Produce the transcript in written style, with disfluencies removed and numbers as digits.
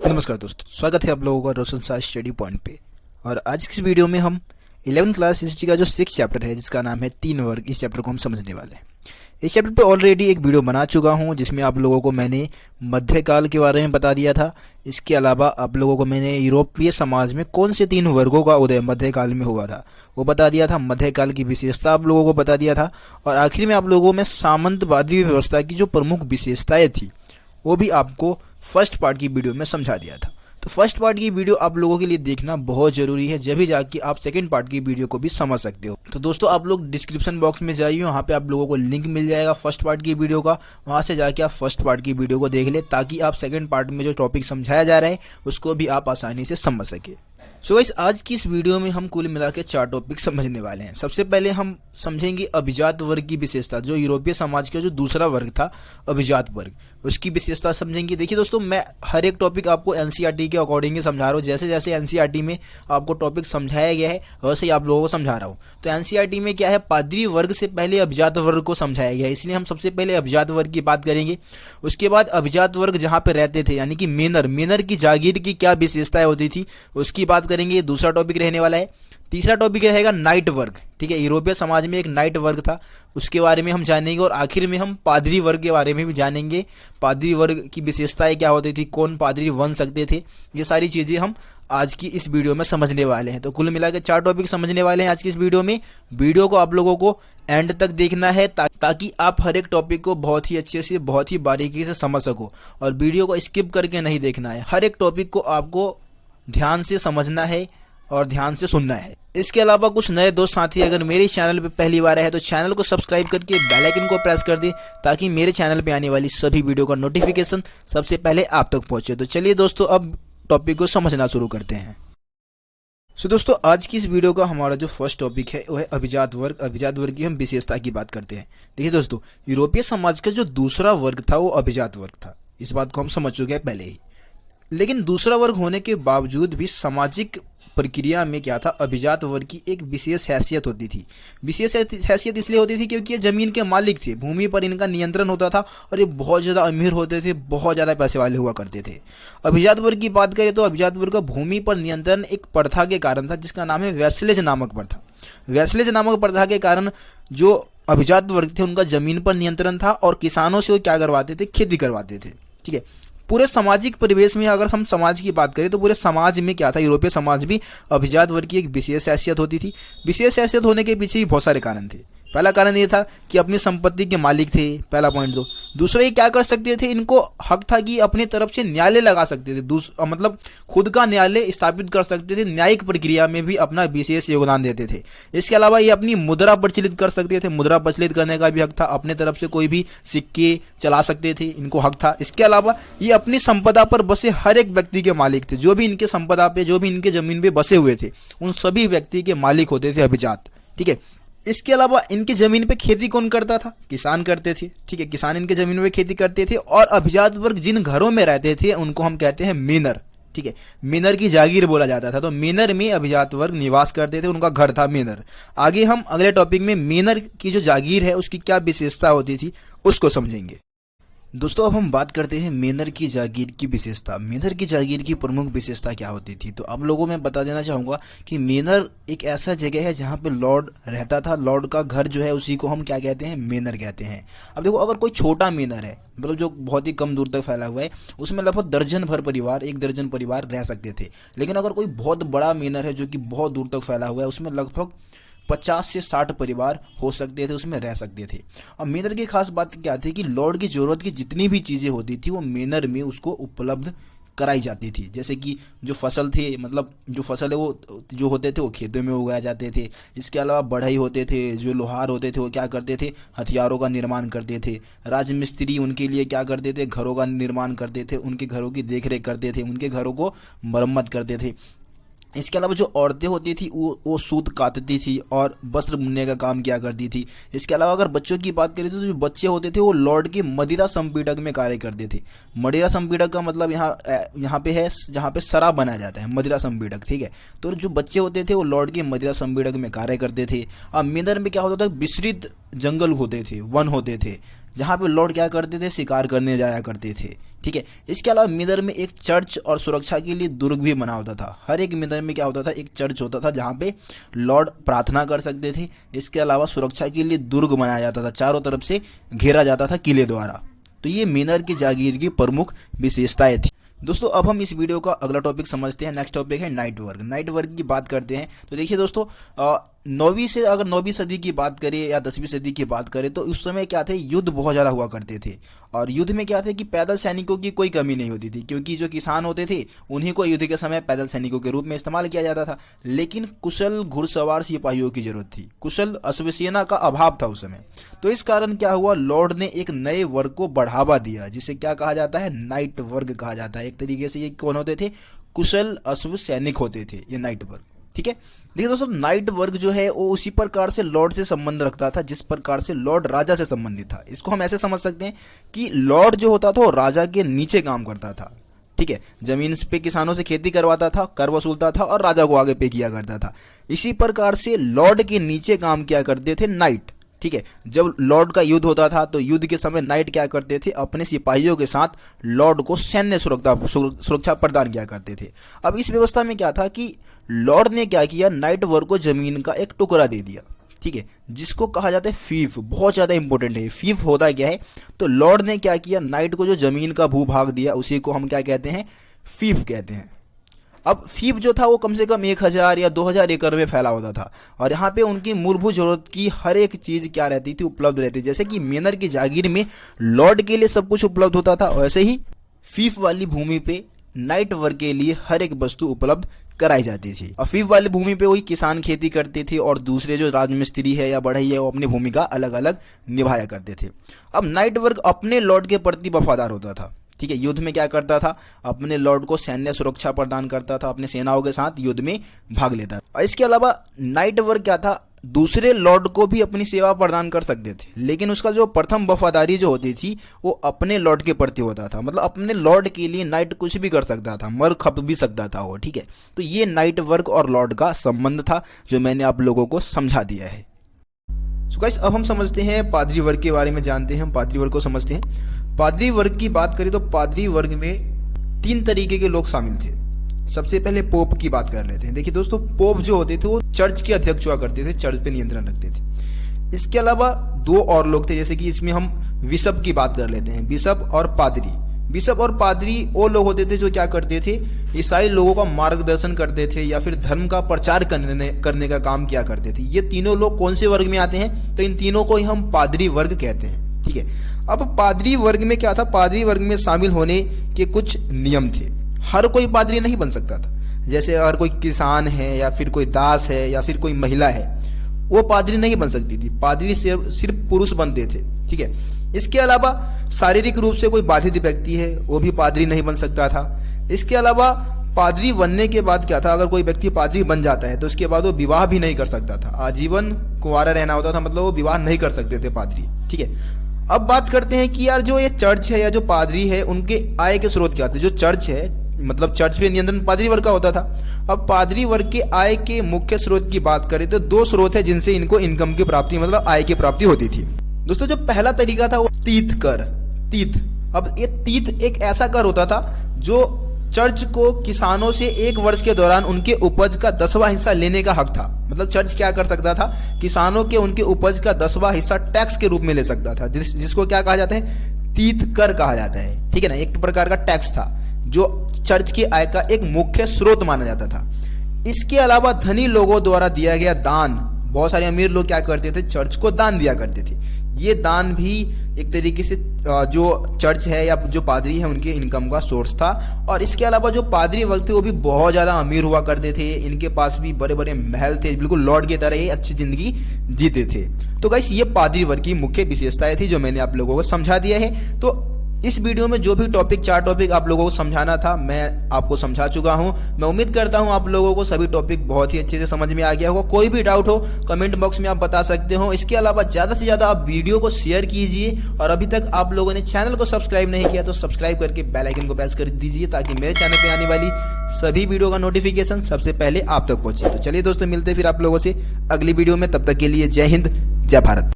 नमस्कार दोस्तों, स्वागत है आप लोगों का रोशन साह स्टडी पॉइंट पे। और आज की इस वीडियो में हम 11th क्लास हिस्ट्री का जो 6 चैप्टर है जिसका नाम है 3 वर्ग, इस चैप्टर को हम समझने वाले हैं। इस चैप्टर पे ऑलरेडी एक वीडियो बना चुका हूँ जिसमें आप लोगों को मैंने मध्यकाल के बारे में बता दिया था। इसके अलावा आप लोगों को मैंने यूरोपीय समाज में कौन से 3 वर्गों का उदय मध्यकाल में हुआ था वो बता दिया था। मध्यकाल की विशेषता आप लोगों को बता दिया था और आखिर में आप लोगों में सामंतवादी व्यवस्था की जो प्रमुख विशेषताएं थी वो भी आपको फर्स्ट पार्ट की वीडियो में समझा दिया था। तो फर्स्ट पार्ट की वीडियो आप लोगों के लिए देखना बहुत जरूरी है, जब भी जाके आप सेकंड पार्ट की वीडियो को भी समझ सकते हो। तो दोस्तों आप लोग डिस्क्रिप्शन बॉक्स में जाइए, वहाँ पे आप लोगों को लिंक मिल जाएगा फर्स्ट पार्ट की वीडियो का। वहाँ से जाके आप फर्स्ट पार्ट की वीडियो को देख ले ताकि आप सेकंड पार्ट में जो टॉपिक समझाया जा रहा है उसको भी आप आसानी से समझ सके। सो गाइस, आज की इस वीडियो में हम कुल मिला के 4 टॉपिक समझने वाले हैं। सबसे पहले हम समझेंगे अभिजात वर्ग की विशेषता, जो यूरोपीय समाज का जो दूसरा वर्ग था अभिजात वर्ग, उसकी विशेषता समझेंगे। देखिए दोस्तों, मैं हर एक टॉपिक आपको एनसीईआरटी के अकॉर्डिंग ही समझा रहा हूँ। जैसे जैसे एनसीईआरटी में आपको टॉपिक समझाया गया है वैसे ही आप लोगों को समझा रहा हूँ। तो एनसीईआरटी में क्या है, पादरी वर्ग से पहले अभिजात वर्ग को समझाया गया है, इसलिए हम सबसे पहले अभिजात वर्ग की बात करेंगे। उसके बाद अभिजात वर्ग जहाँ पे रहते थे यानी कि मेनर की जागीर की क्या विशेषताएं होती थी उसकी बात करेंगे। दूसरा टॉपिक रहने वाला है। तीसरा टॉपिक रहेगा नाइट वर्ग। ठीक है, यूरोपीय समाज में एक नाइट वर्ग था, उसके बारे में हम जानेंगे। और आखिर में हम पादरी वर्ग के बारे में भी जानेंगे। पादरी वर्ग की विशेषताएं क्या होती थी, कौन पादरी बन सकते थे, ये सारी चीजें हम आज की इस वीडियो में समझने वाले हैं। तो कुल मिलाकर 4 टॉपिक समझने वाले हैं आज की इस वीडियो में। वीडियो को आप लोगों को एंड तक देखना है ताकि आप हर एक टॉपिक को बहुत ही अच्छे से, बहुत ही बारीकी से समझ सको। और वीडियो को स्किप करके नहीं देखना है, हर एक टॉपिक को आपको ध्यान से समझना है और ध्यान से सुनना है। इसके अलावा कुछ नए दोस्त साथी अगर मेरे चैनल पे पहली बार आए तो चैनल को सब्सक्राइब करके बेल आइकन को प्रेस कर दें ताकि मेरे चैनल पे आने वाली सभी वीडियो का नोटिफिकेशन सबसे पहले आप तक पहुंचे। तो चलिए दोस्तों, अब टॉपिक को समझना शुरू करते हैं। सो दोस्तों, आज की इस वीडियो का हमारा जो फर्स्ट टॉपिक है वो है अभिजात वर्ग। अभिजात वर्ग की हम विशेषता की बात करते हैं। देखिए दोस्तों, यूरोपीय समाज का जो दूसरा वर्ग था वो अभिजात वर्ग था, इस बात को हम समझ चुके हैं पहले ही। लेकिन दूसरा वर्ग होने के बावजूद भी सामाजिक प्रक्रिया में क्या था, अभिजात वर्ग की एक विशेष हैसियत होती थी। विशेष हैसियत इसलिए होती थी क्योंकि ये जमीन के मालिक थे, भूमि पर इनका नियंत्रण होता था और ये बहुत ज़्यादा अमीर होते थे, बहुत ज़्यादा पैसे वाले हुआ करते थे। अभिजात वर्ग की बात करें तो अभिजात वर्ग का भूमि पर नियंत्रण एक प्रथा के कारण था जिसका नाम है वैसलेज नामक प्रथा। वैसलेज नामक प्रथा के कारण जो अभिजात वर्ग थे उनका जमीन पर नियंत्रण था और किसानों से वो क्या करवाते थे, खेती करवाते थे। ठीक है, पूरे सामाजिक परिवेश में अगर हम समाज की बात करें तो पूरे समाज में क्या था, यूरोपीय समाज भी अभिजात वर्ग की एक विशेष हैसियत होती थी। विशेष हैसियत होने के पीछे भी बहुत सारे कारण थे। पहला कारण ये था कि अपनी संपत्ति के मालिक थे, पहला पॉइंट। दो, दूसरा ये क्या कर सकते थे, इनको हक था कि अपनी तरफ से न्यायालय लगा सकते थे, मतलब खुद का न्यायालय स्थापित कर सकते थे, न्यायिक प्रक्रिया में भी अपना विशेष योगदान देते थे। इसके अलावा ये अपनी मुद्रा प्रचलित कर सकते थे, मुद्रा प्रचलित करने का भी हक था, अपने तरफ से कोई भी सिक्के चला सकते थे, इनको हक था। इसके अलावा ये अपनी संपदा पर बसे हर एक व्यक्ति के मालिक थे, जो भी इनके संपदा पे, जो भी इनके जमीन पे बसे हुए थे उन सभी व्यक्ति के मालिक होते थे अभिजात। ठीक है, इसके अलावा इनकी जमीन पे खेती कौन करता था, किसान करते थे। ठीक है, किसान इनके जमीन पे खेती करते थे। और अभिजात वर्ग जिन घरों में रहते थे उनको हम कहते हैं मेनर। ठीक है, मेनर की जागीर बोला जाता था, तो मेनर में अभिजात वर्ग निवास करते थे, उनका घर था मेनर। आगे हम अगले टॉपिक में मेनर की जो जागीर है उसकी क्या विशेषता होती थी उसको समझेंगे। दोस्तों, अब हम बात करते हैं मेनर की जागीर की विशेषता। मेनर की जागीर की प्रमुख विशेषता क्या होती थी, तो आप लोगों में बता देना चाहूँगा कि मेनर एक ऐसा जगह है जहाँ पे लॉर्ड रहता था। लॉर्ड का घर जो है उसी को हम क्या कहते हैं, मेनर कहते हैं। अब देखो, अगर कोई छोटा मेनर है, मतलब जो बहुत ही कम दूर तक फैला हुआ है, उसमें लगभग दर्जन भर परिवार, 1 दर्जन परिवार रह सकते थे। लेकिन अगर कोई बहुत बड़ा मेनर है जो कि बहुत दूर तक फैला हुआ है, उसमें लगभग 50 से 60 परिवार हो सकते थे, उसमें रह सकते थे। और मेनर की खास बात क्या थी कि लॉर्ड की जरूरत की जितनी भी चीज़ें होती थी वो मेनर में उसको उपलब्ध कराई जाती थी। जैसे कि जो फसल थे, मतलब जो फसल है वो जो होते थे वो खेतों में उगाए जाते थे। इसके अलावा बढ़ई होते थे, जो लोहार होते थे वो क्या करते थे, हथियारों का निर्माण करते थे। राजमिस्त्री उनके लिए क्या करते थे, घरों का निर्माण करते थे, उनके घरों की देखरेख करते थे, उनके घरों को मरम्मत करते थे। इसके अलावा जो औरतें होती थी वो सूत काटती थी और वस्त्र बुनने का काम किया करती थी। इसके अलावा अगर बच्चों की बात करें तो जो बच्चे होते थे वो लॉर्ड के मदिरा संपीड़क में कार्य करते थे। मदिरा संपीड़क का मतलब यहाँ पे है जहाँ पे शराब बनाया जाता है, मदिरा संपीड़क। ठीक है, तो जो बच्चे होते थे वो लॉर्ड के मदिरा संपीड़क में कार्य करते थे। अब मेनर में क्या होता था, विस्तृत जंगल होते थे, वन होते थे, जहाँ पे लॉर्ड क्या करते थे, शिकार करने जाया करते थे। ठीक है, इसके अलावा मिनर में एक चर्च और सुरक्षा के लिए दुर्ग भी बना होता था। हर एक मिनर में क्या होता था, एक चर्च होता था जहाँ पे लॉर्ड प्रार्थना कर सकते थे। इसके अलावा सुरक्षा के लिए दुर्ग बनाया जाता था, चारों तरफ से घेरा जाता था किले द्वारा। तो ये मिनर की जागीर की प्रमुख विशेषताएं थी। दोस्तों अब हम इस वीडियो का अगला टॉपिक समझते हैं। नेक्स्ट टॉपिक है नाइट वर्क। नाइट वर्क की बात करते हैं तो देखिए दोस्तों, 9वीं सदी की बात करें या 10वीं सदी की बात करें तो उस समय क्या थे, युद्ध बहुत ज़्यादा हुआ करते थे। और युद्ध में क्या थे कि पैदल सैनिकों की कोई कमी नहीं होती थी, क्योंकि जो किसान होते थे उन्हीं को युद्ध के समय पैदल सैनिकों के रूप में इस्तेमाल किया जाता था। लेकिन कुशल घुड़सवार सिपाहियों की जरूरत थी, कुशल अश्वसेना का अभाव था उस समय। तो इस कारण क्या हुआ, लॉर्ड ने एक नए वर्ग को बढ़ावा दिया, जिसे क्या कहा जाता है, नाइट वर्ग कहा जाता है। एक तरीके से ये कौन होते थे, कुशल अश्व सैनिक होते थे ये नाइट वर्ग। ठीक है, देखिए दोस्तों, नाइट वर्ग जो है वो उसी प्रकार से लॉर्ड से संबंध रखता था जिस प्रकार से लॉर्ड राजा से संबंधित था। इसको हम ऐसे समझ सकते हैं कि लॉर्ड जो होता था वो राजा के नीचे काम करता था। ठीक है, जमीन पे किसानों से खेती करवाता था, कर वसूलता था और राजा को आगे पे किया करता था। इसी प्रकार से लॉर्ड के नीचे काम किया करते थे नाइट। ठीक है, जब लॉर्ड का युद्ध होता था तो युद्ध के समय नाइट क्या करते थे, अपने सिपाहियों के साथ लॉर्ड को सैन्य सुरक्षा प्रदान किया करते थे। अब इस व्यवस्था में क्या था कि लॉर्ड ने क्या किया, नाइट वर्ग को जमीन का एक टुकड़ा दे दिया। ठीक है, जिसको कहा जाता है फीफ, बहुत ज़्यादा इंपॉर्टेंट है। फीफ होता क्या है, तो लॉर्ड ने क्या किया, नाइट को जो जमीन का भूभाग दिया उसी को हम क्या कहते हैं, फीफ कहते हैं। अब फीफ जो था वो कम से कम 1000 या 2000 एकड़ में फैला होता था और यहाँ पे उनकी मूलभूत जरूरत की हर एक चीज क्या रहती थी, उपलब्ध रहती थी। जैसे कि मेनर की जागीर में लॉर्ड के लिए सब कुछ उपलब्ध होता था, वैसे ही फीफ वाली भूमि पे नाइट वर्ग के लिए हर एक वस्तु उपलब्ध कराई जाती थी। और फीफ वाली भूमि पे वही किसान खेती करते थे और दूसरे जो राजमिस्त्री है या बढ़ई है वो अपनी भूमिका अलग अलग निभाया करते थे। अब नाइट वर्ग अपने लॉर्ड के प्रति वफादार होता था। ठीक है, युद्ध में क्या करता था, अपने लॉर्ड को सैन्य सुरक्षा प्रदान करता था, अपने सेनाओं के साथ युद्ध में भाग लेता था। और इसके अलावा नाइट वर्ग क्या था, दूसरे लॉर्ड को भी अपनी सेवा प्रदान कर सकते थे, लेकिन उसका जो प्रथम वफादारी जो होती थी वो अपने लॉर्ड के प्रति होता था। मतलब अपने लॉर्ड के लिए नाइट कुछ भी कर सकता था, मर खप भी सकता था वो। ठीक है, तो ये नाइट वर्ग और लॉर्ड का संबंध था जो मैंने आप लोगों को समझा दिया है। सो गाइस, अब हम समझते हैं पादरी वर्ग के बारे में, जानते हैं हम पादरी वर्ग को समझते हैं। पादरी वर्ग की बात करें तो पादरी वर्ग में 3 तरीके के लोग शामिल थे। सबसे पहले पोप की बात कर लेते हैं। देखिए दोस्तों, पोप जो होते थे वो चर्च के अध्यक्ष हुआ करते थे, चर्च पे नियंत्रण रखते थे। इसके अलावा 2 और लोग थे, जैसे कि इसमें हम बिशप की बात कर लेते हैं, बिशप और पादरी। बिशप और पादरी वो लोग होते थे जो क्या करते थे, ईसाई लोगों का मार्गदर्शन करते थे या फिर धर्म का प्रचार करने का काम किया करते थे। ये तीनों लोग कौन से वर्ग में आते हैं, तो इन तीनों को ही हम पादरी वर्ग कहते हैं। ठीक है, अब पादरी वर्ग में क्या था, पादरी वर्ग में शामिल होने के कुछ नियम थे। हर कोई पादरी नहीं बन सकता था। जैसे अगर कोई किसान है या फिर कोई दास है या फिर कोई महिला है, वो पादरी नहीं बन सकती थी। पादरी सिर्फ पुरुष बनते थे। ठीक है, इसके अलावा शारीरिक रूप से कोई बाधित व्यक्ति है वो भी पादरी नहीं बन सकता था। इसके अलावा पादरी बनने के बाद क्या था, अगर कोई व्यक्ति पादरी बन जाता है तो उसके बाद वो विवाह भी नहीं कर सकता था, आजीवन कुंवारा रहना होता था, मतलब वो विवाह नहीं कर सकते थे पादरी। ठीक है, अब बात करते हैं कि यार जो ये चर्च है या जो पादरी है उनके आय के स्रोत क्या थे। जो चर्च है, मतलब चर्च पे नियंत्रण पादरी वर्ग का होता था। अब पादरी वर्ग के आय के मुख्य स्रोत की बात करें तो 2 स्रोत है जिनसे इनको इनकम की प्राप्ति, मतलब आय की प्राप्ति होती थी। दोस्तों, जो पहला तरीका था वो तीत कर, तीत। अब ये तीत एक ऐसा कर होता था जो चर्च को किसानों से 1 वर्ष के दौरान उनके उपज का 10वां हिस्सा लेने का हक था। मतलब चर्च क्या कर सकता था, किसानों के उनके उपज का 10वां हिस्सा टैक्स के रूप में ले सकता था, जिसको क्या कहा जाता है, तीत कर कहा जाता है। ठीक है ना, एक प्रकार का टैक्स था जो चर्च की आय का एक मुख्य स्रोत माना जाता था। इसके अलावा धनी लोगों द्वारा दिया गया दान, बहुत सारे अमीर लोग क्या करते थे, चर्च को दान दिया करते थे। ये दान भी एक तरीके से जो चर्च है या जो पादरी है उनके इनकम का सोर्स था। और इसके अलावा जो पादरी वर्ग थे वो भी बहुत ज़्यादा अमीर हुआ करते थे, इनके पास भी बड़े बड़े महल थे, बिल्कुल लॉर्ड की तरह ही अच्छी जिंदगी जीते थे। तो गाइस, ये पादरी वर्ग की मुख्य विशेषताएं थी जो मैंने आप लोगों को समझा दिया है। तो इस वीडियो में जो भी टॉपिक 4 टॉपिक आप लोगों को समझाना था मैं आपको समझा चुका हूं। मैं उम्मीद करता हूं आप लोगों को सभी टॉपिक बहुत ही अच्छे से समझ में आ गया होगा। कोई भी डाउट हो कमेंट बॉक्स में आप बता सकते हो। इसके अलावा ज़्यादा से ज़्यादा आप वीडियो को शेयर कीजिए और अभी तक आप लोगों ने चैनल को सब्सक्राइब नहीं किया तो सब्सक्राइब करके बेल आइकन को प्रेस कर दीजिए ताकि मेरे चैनल पर आने वाली सभी वीडियो का नोटिफिकेशन सबसे पहले आप तक पहुंचे। तो चलिए दोस्तों, मिलते फिर आप लोगों से अगली वीडियो में। तब तक के लिए जय हिंद, जय भारत।